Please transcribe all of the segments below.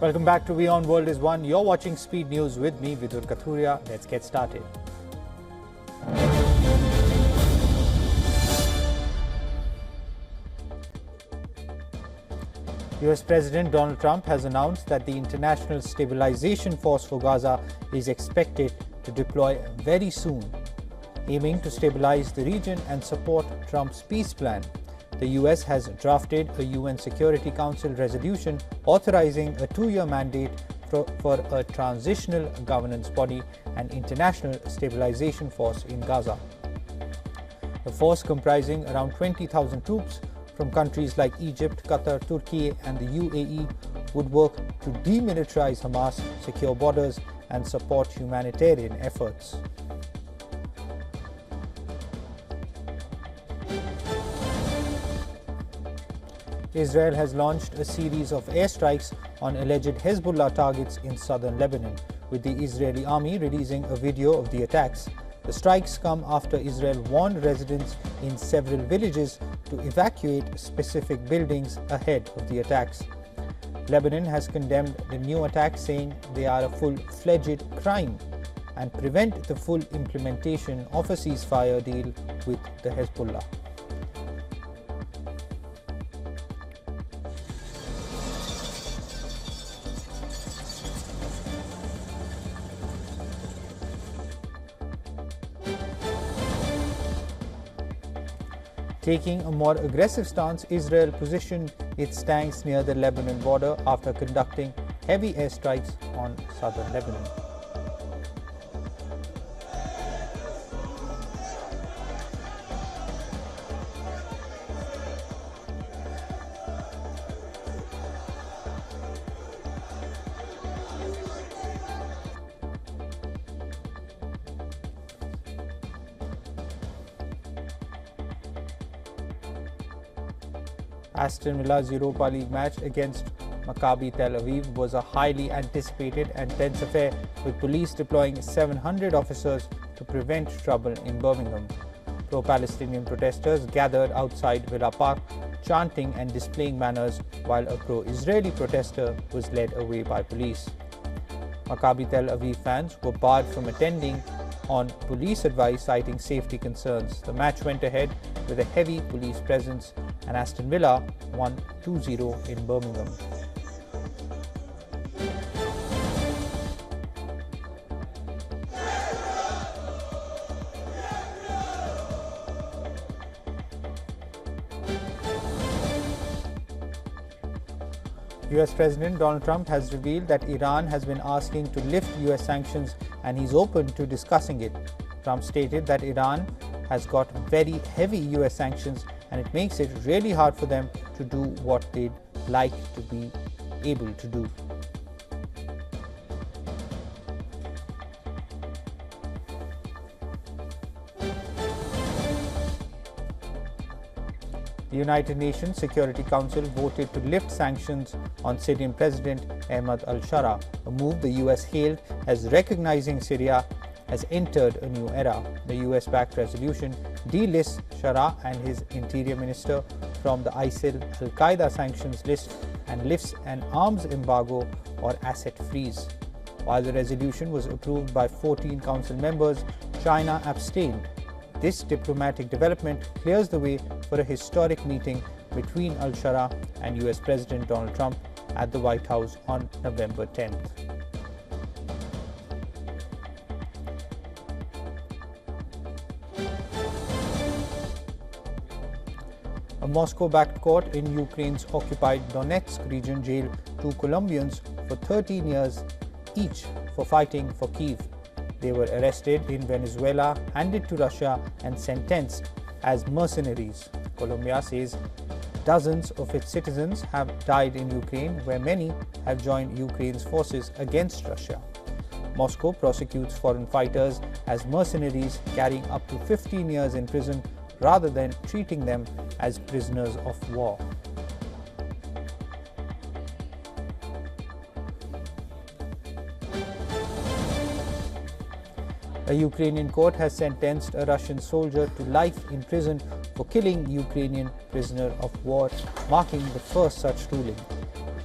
Welcome back to WION World is One. You're watching Speed News with me, Vidur Kathuria. Let's get started. US President Donald Trump has announced that the International Stabilization Force for Gaza is expected to deploy very soon, aiming to stabilize the region and support Trump's peace plan. The US has drafted a UN Security Council resolution authorizing a 2-year mandate for a transitional governance body and international stabilization force in Gaza. The force, comprising around 20,000 troops from countries like Egypt, Qatar, Turkey and the UAE, would work to demilitarize Hamas, secure borders and support humanitarian efforts. Israel has launched a series of airstrikes on alleged Hezbollah targets in southern Lebanon, with the Israeli army releasing a video of the attacks. The strikes come after Israel warned residents in several villages to evacuate specific buildings ahead of the attacks. Lebanon has condemned the new attacks, saying they are a full-fledged crime and prevent the full implementation of a ceasefire deal with the Hezbollah. Taking a more aggressive stance, Israel positioned its tanks near the Lebanon border after conducting heavy airstrikes on southern Lebanon. Aston Villa's Europa League match against Maccabi Tel Aviv was a highly anticipated and tense affair, with police deploying 700 officers to prevent trouble in Birmingham. Pro-Palestinian protesters gathered outside Villa Park, chanting and displaying banners, while a pro-Israeli protester was led away by police. Maccabi Tel Aviv fans were barred from attending on police advice, citing safety concerns. The match went ahead with a heavy police presence, and Aston Villa won 2-0 in Birmingham. US President Donald Trump has revealed that Iran has been asking to lift US sanctions and he's open to discussing it. Trump stated that Iran has got very heavy US sanctions and it makes it really hard for them to do what they'd like to be able to do. The United Nations Security Council voted to lift sanctions on Syrian President Ahmed Al-Sharaa, a move the US hailed as recognizing Syria has entered a new era. The US-backed resolution delists Sharaa and his interior minister from the ISIL-Al-Qaeda sanctions list and lifts an arms embargo or asset freeze. While the resolution was approved by 14 council members, China abstained. This diplomatic development clears the way for a historic meeting between Al-Sharaa and US President Donald Trump at the White House on November 10th. A Moscow-backed court in Ukraine's occupied Donetsk region jailed 2 Colombians for 13 years each for fighting for Kyiv. They were arrested in Venezuela, handed to Russia and sentenced as mercenaries. Colombia says dozens of its citizens have died in Ukraine, where many have joined Ukraine's forces against Russia. Moscow prosecutes foreign fighters as mercenaries, carrying up to 15 years in prison rather than treating them as prisoners of war. A Ukrainian court has sentenced a Russian soldier to life in prison for killing Ukrainian prisoner of war, marking the first such ruling.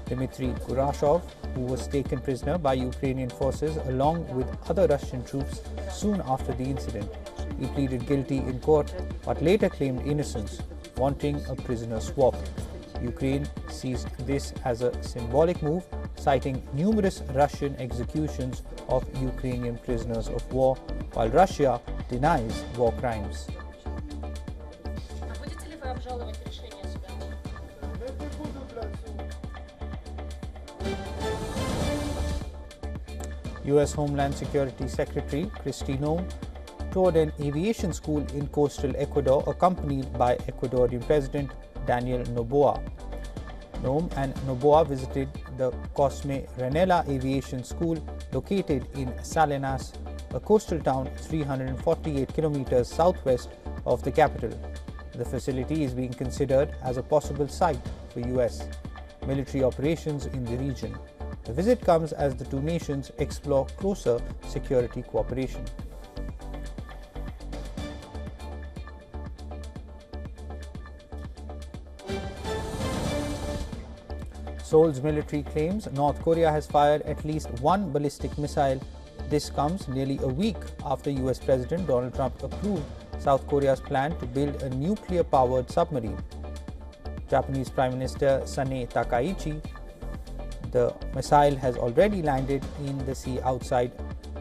Dmitry Kurashov, who was taken prisoner by Ukrainian forces along with other Russian troops soon after the incident. He pleaded guilty in court but later claimed innocence, wanting a prisoner swap. Ukraine sees this as a symbolic move, citing numerous Russian executions of Ukrainian prisoners of war, while Russia denies war crimes. US Homeland Security Secretary Kristi Noem toured an aviation school in coastal Ecuador, accompanied by Ecuadorian President Daniel Noboa. Noem and Noboa visited the Cosme Renela Aviation School located in Salinas, a coastal town 348 kilometers southwest of the capital. The facility is being considered as a possible site for US military operations in the region. The visit comes as the two nations explore closer security cooperation. Seoul's military claims North Korea has fired at least one ballistic missile. This comes nearly a week after US President Donald Trump approved South Korea's plan to build a nuclear-powered submarine. Japanese Prime Minister Sane Takaichi, the missile has already landed in the sea outside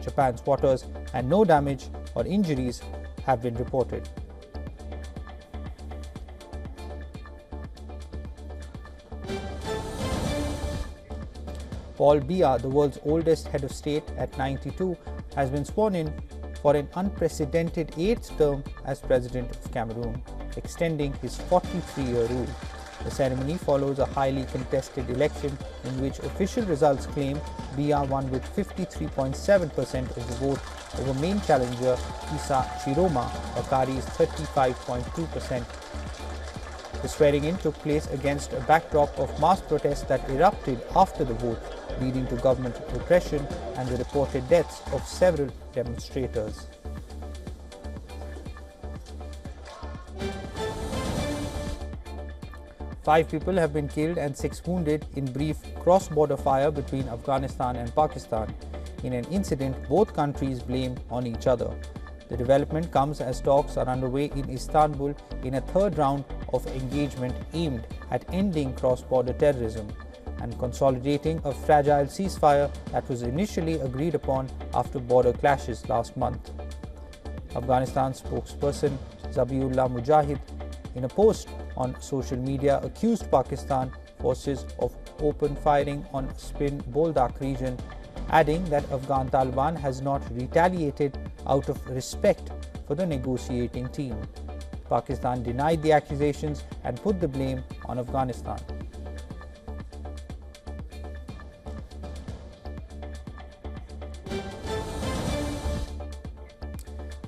Japan's waters and no damage or injuries have been reported. Paul Biya, the world's oldest head of state at 92, has been sworn in for an unprecedented 8th term as president of Cameroon, extending his 43-year rule. The ceremony follows a highly contested election in which official results claim Biya won with 53.7% of the vote over main challenger Issa Chiroma Bakari's 35.2%. The swearing-in took place against a backdrop of mass protests that erupted after the vote, leading to government repression and the reported deaths of several demonstrators. Five people have been killed and 6 wounded in brief cross-border fire between Afghanistan and Pakistan. In an incident both countries blame on each other. The development comes as talks are underway in Istanbul in a third round of engagement aimed at ending cross-border terrorism and consolidating a fragile ceasefire that was initially agreed upon after border clashes last month. Afghanistan spokesperson Zabiullah Mujahid, in a post on social media, accused Pakistan forces of open firing on Spin Boldak region, adding that Afghan Taliban has not retaliated out of respect for the negotiating team. Pakistan denied the accusations and put the blame on Afghanistan.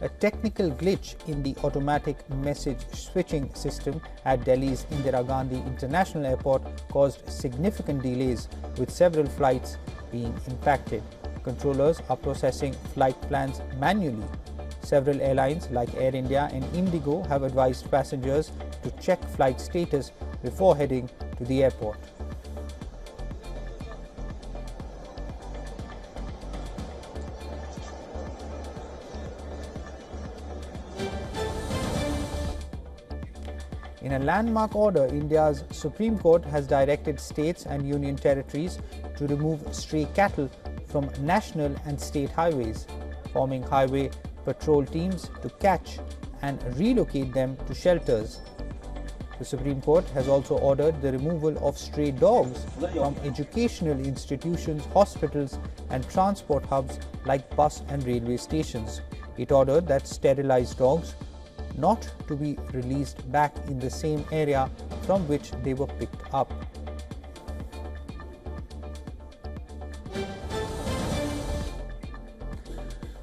A technical glitch in the automatic message switching system at Delhi's Indira Gandhi International Airport caused significant delays, with several flights being impacted. Controllers are processing flight plans manually. Several airlines like Air India and Indigo have advised passengers to check flight status before heading to the airport. In a landmark order, India's Supreme Court has directed states and union territories to remove stray cattle from national and state highways, forming highway patrol teams to catch and relocate them to shelters. The Supreme Court has also ordered the removal of stray dogs from educational institutions, hospitals, and transport hubs like bus and railway stations. It ordered that sterilized dogs not to be released back in the same area from which they were picked up.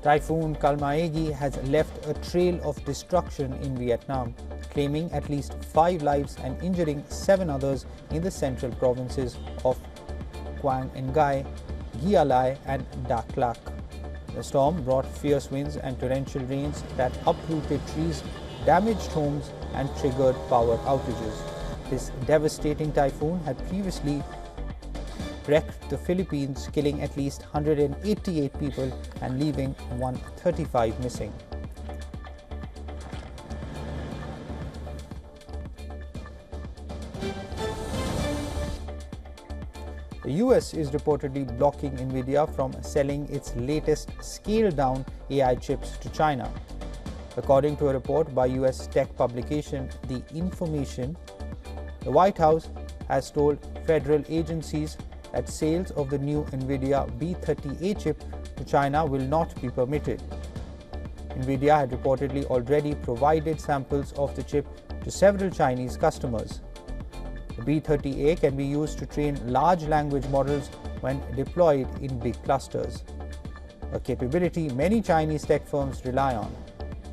Typhoon Kalmaegi has left a trail of destruction in Vietnam, claiming at least 5 lives and injuring 7 others in the central provinces of Quang Ngai, Gia Lai, and Dak Lak. The storm brought fierce winds and torrential rains that uprooted trees, damaged homes, and triggered power outages. This devastating typhoon had previously wrecked the Philippines, killing at least 188 people and leaving 135 missing. The US is reportedly blocking Nvidia from selling its latest scaled-down AI chips to China. According to a report by US tech publication The Information, the White House has told federal agencies that sales of the new Nvidia B30A chip to China will not be permitted. Nvidia had reportedly already provided samples of the chip to several Chinese customers. The B30A can be used to train large language models when deployed in big clusters, a capability many Chinese tech firms rely on.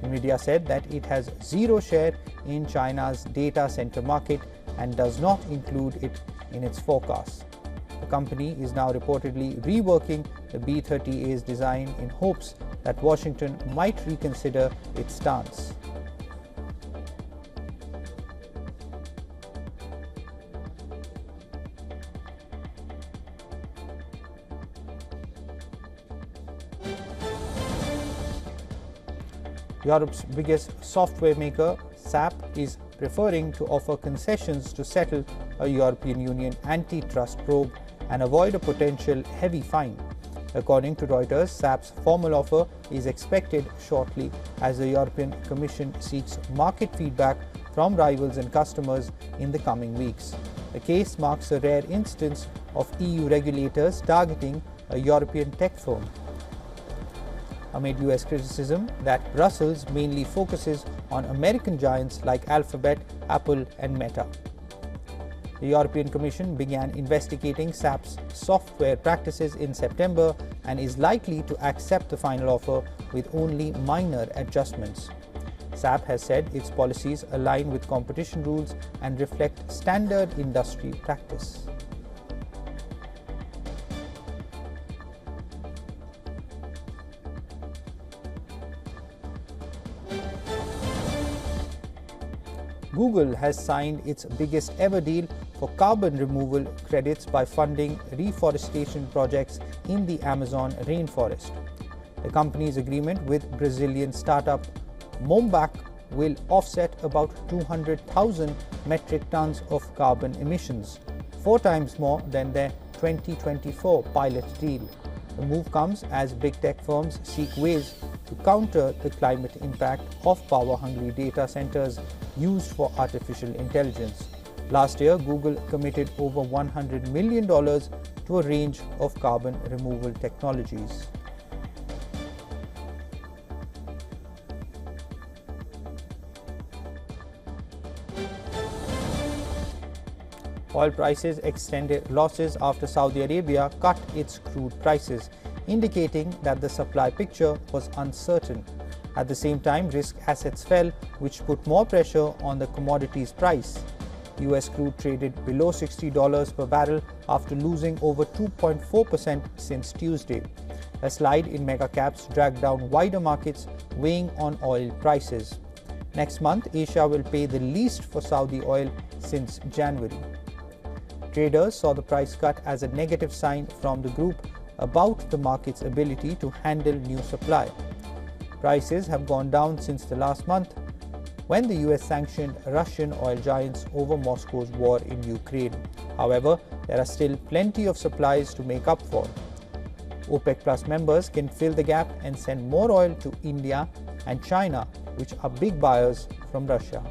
Nvidia said that it has zero share in China's data center market and does not include it in its forecasts. The company is now reportedly reworking the B30A's design in hopes that Washington might reconsider its stance. Europe's biggest software maker, SAP, is preferring to offer concessions to settle a European Union antitrust probe and avoid a potential heavy fine. According to Reuters, SAP's formal offer is expected shortly as the European Commission seeks market feedback from rivals and customers in the coming weeks. The case marks a rare instance of EU regulators targeting a European tech firm, amid US criticism that Brussels mainly focuses on American giants like Alphabet, Apple, and Meta. The European Commission began investigating SAP's software practices in September and is likely to accept the final offer with only minor adjustments. SAP has said its policies align with competition rules and reflect standard industry practice. Google has signed its biggest ever deal for carbon removal credits by funding reforestation projects in the Amazon rainforest. The company's agreement with Brazilian startup Mombac will offset about 200,000 metric tons of carbon emissions, 4 times more than their 2024 pilot deal. The move comes as big tech firms seek ways to counter the climate impact of power-hungry data centers used for artificial intelligence. Last year, Google committed over $100 million to a range of carbon removal technologies. Oil prices extended losses after Saudi Arabia cut its crude prices, indicating that the supply picture was uncertain. At the same time, risk assets fell, which put more pressure on the commodity's price. US crude traded below $60 per barrel after losing over 2.4% since Tuesday. A slide in mega caps dragged down wider markets, weighing on oil prices. Next month, Asia will pay the least for Saudi oil since January. Traders saw the price cut as a negative sign from the group about the market's ability to handle new supply. Prices have gone down since the last month, when the US sanctioned Russian oil giants over Moscow's war in Ukraine. However, there are still plenty of supplies to make up for. OPEC Plus members can fill the gap and send more oil to India and China, which are big buyers from Russia.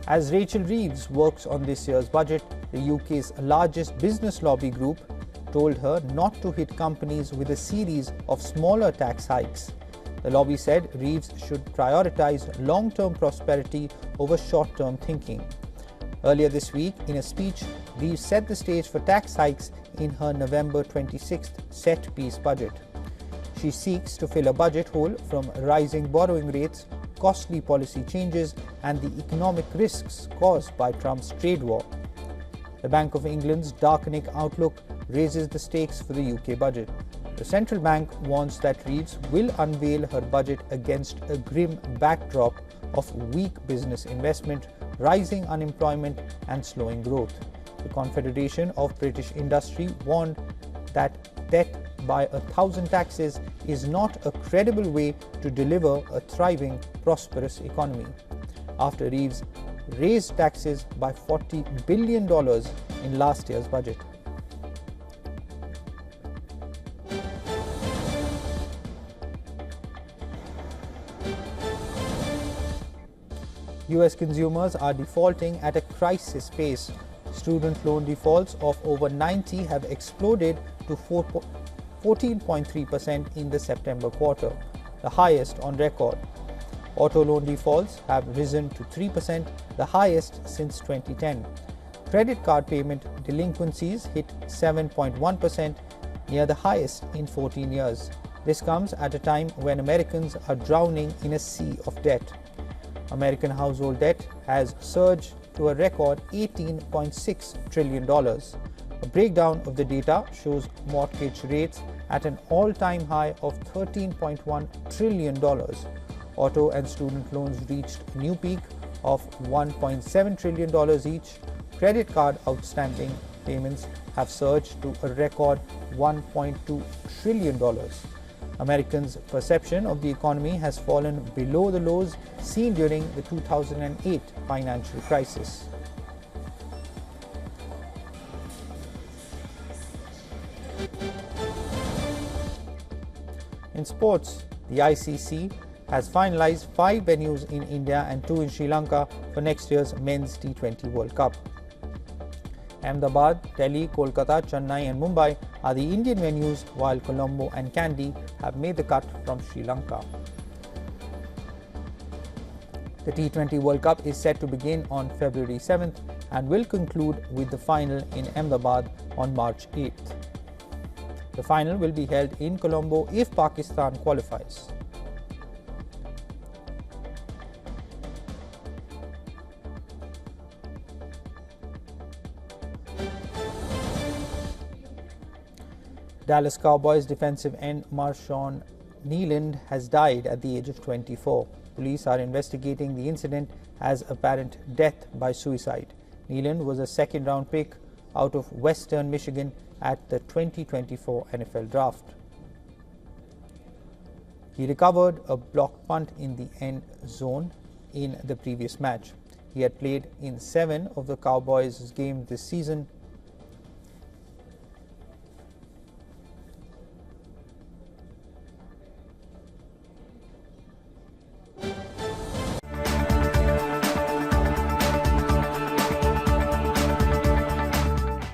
As Rachel Reeves works on this year's budget, the UK's largest business lobby group told her not to hit companies with a series of smaller tax hikes. The lobby said Reeves should prioritize long-term prosperity over short-term thinking. Earlier this week, in a speech, Reeves set the stage for tax hikes in her November 26th set-piece budget. She seeks to fill a budget hole from rising borrowing rates, costly policy changes, and the economic risks caused by Trump's trade war. The Bank of England's darkening outlook raises the stakes for the UK budget. The central bank warns that Reeves will unveil her budget against a grim backdrop of weak business investment, rising unemployment and slowing growth. The Confederation of British Industry warned that death by 1,000 taxes is not a credible way to deliver a thriving, prosperous economy. After Reeves raised taxes by $40 billion in last year's budget. US consumers are defaulting at a crisis pace. Student loan defaults of over 90 have exploded to 14.3% in the September quarter, the highest on record. Auto loan defaults have risen to 3%, the highest since 2010. Credit card payment delinquencies hit 7.1%, near the highest in 14 years. This comes at a time when Americans are drowning in a sea of debt. American household debt has surged to a record $18.6 trillion. A breakdown of the data shows mortgage rates at an all-time high of $13.1 trillion. Auto and student loans reached a new peak of $1.7 trillion each. Credit card outstanding payments have surged to a record $1.2 trillion. Americans' perception of the economy has fallen below the lows seen during the 2008 financial crisis. In sports, the ICC has finalized 5 venues in India and 2 in Sri Lanka for next year's Men's T20 World Cup. Ahmedabad, Delhi, Kolkata, Chennai and Mumbai are the Indian venues, while Colombo and Kandy have made the cut from Sri Lanka. The T20 World Cup is set to begin on February 7th and will conclude with the final in Ahmedabad on March 8th. The final will be held in Colombo if Pakistan qualifies. Dallas Cowboys defensive end Marshawn Kneeland has died at the age of 24. Police are investigating the incident as apparent death by suicide. Kneeland was a second-round pick out of Western Michigan at the 2024 NFL Draft. He recovered a blocked punt in the end zone in the previous match. He had played in 7 of the Cowboys' games this season.